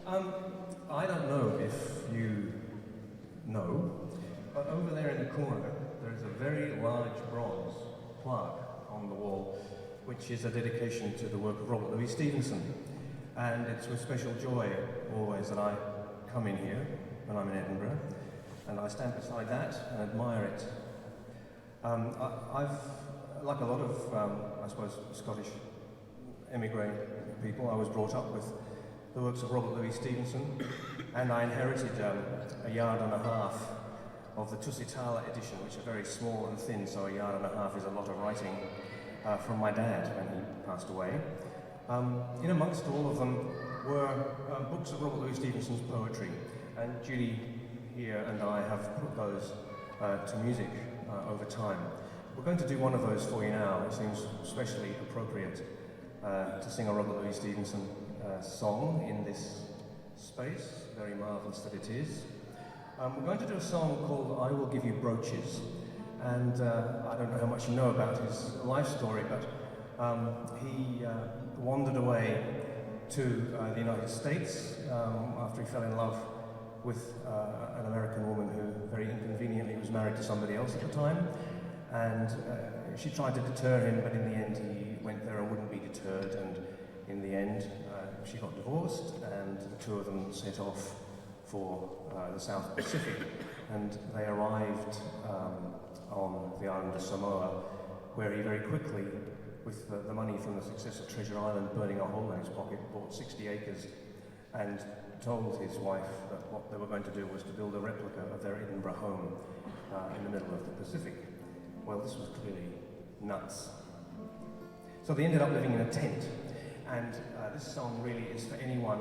I don't know if you know, but over there in the corner there is a very large bronze plaque on the wall, which is a dedication to the work of Robert Louis Stevenson. And it's with special joy always that I come in here when I'm in Edinburgh, and I stand beside that and admire it. I've, like a lot of, I suppose, Scottish emigre people, I was brought up with the works of Robert Louis Stevenson, and I inherited a yard and a half of the Tusitala edition, which are very small and thin, so a yard and a half is a lot of writing from my dad when he passed away. In amongst all of them were books of Robert Louis Stevenson's poetry, and Judy here and I have put those to music over time. We're going to do one of those for you now. It seems especially appropriate to sing a Robert Louis Stevenson song in this space, very marvellous that it is. We're going to do a song called I Will Give You Brooches, and I don't know how much you know about his life story, but he wandered away to the United States after he fell in love with an American woman who very inconveniently was married to somebody else at the time, and she tried to deter him, but in the end he went there and wouldn't be deterred, and in the end she got divorced, and the two of them set off for the South Pacific, and they arrived on the island of Samoa, where he very quickly, with the money from the success of Treasure Island burning a hole in his pocket, bought 60 acres and told his wife that what they were going to do was to build a replica of their Edinburgh home in the middle of the Pacific. Well, this was clearly nuts. So they ended up living in a tent, and this song really is for anyone,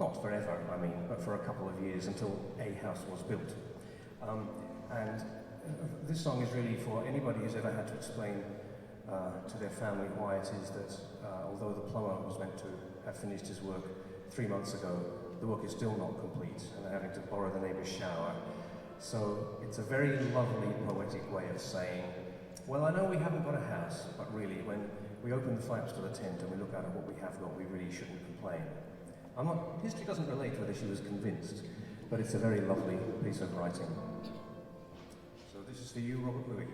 not forever, I mean, but for a couple of years until a house was built. And this song is really for anybody who's ever had to explain to their family why it is that, although the plumber was meant to have finished his work 3 months ago, the work is still not complete, and they're having to borrow the neighbour's shower. So it's a very lovely, poetic way of saying, well, I know we haven't got a house, but really, when we open the flaps to the tent and we look out at what we have got, we really shouldn't complain. History doesn't relate whether she was convinced, but it's a very lovely piece of writing. So this is for you, Robert Louis.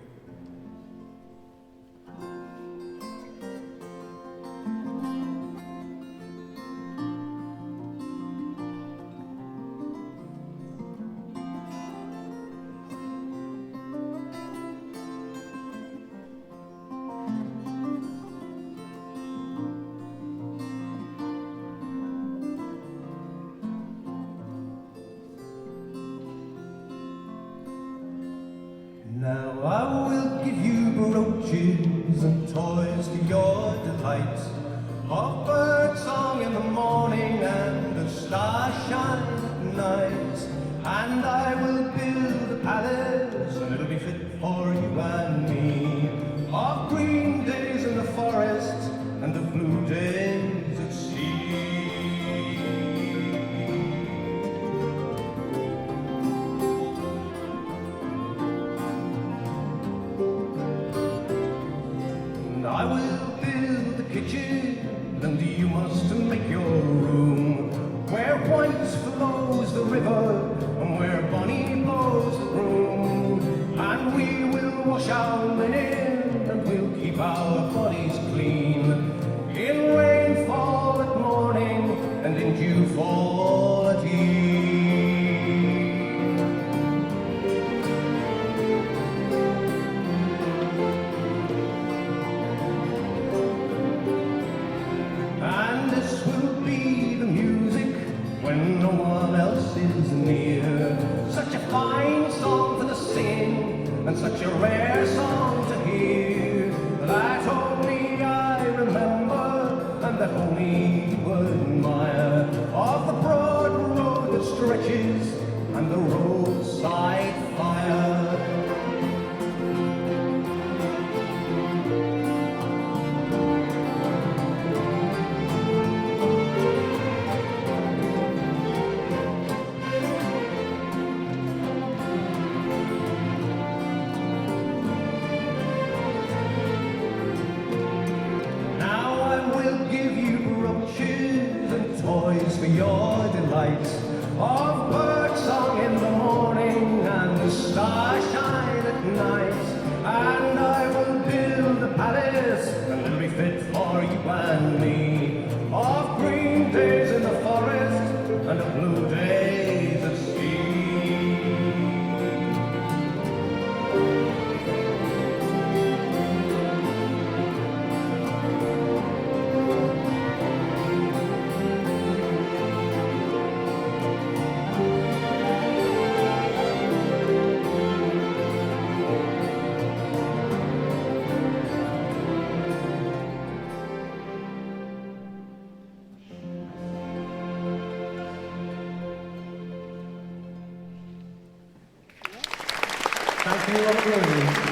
Now I will give you brooches and toys for your delight, of bird song in the morning and of starshine at night. And I will build a palace, and it'll be fit for you and me, of green days in the forest and of blue days at sea. I will build the kitchen, and you must make your room, where white flows the river, and where bonny blows the broom. And we will wash our linen, and we'll keep our bodies clean, in rainfall at morning, and in dewfall at eve. When no one else is near, such a fine song for the singing, and such a rare song to hear, that only I remember, and that only you admire, of the broad road that stretches, and the roadside fire. Give you brooches and toys toys for your delight, of birdsong in the morning and the starshine at night. And I will build a palace, and it'll be fit for you and me, of green days in the forest and of blue days at sea. Thank you, Robert Rooney.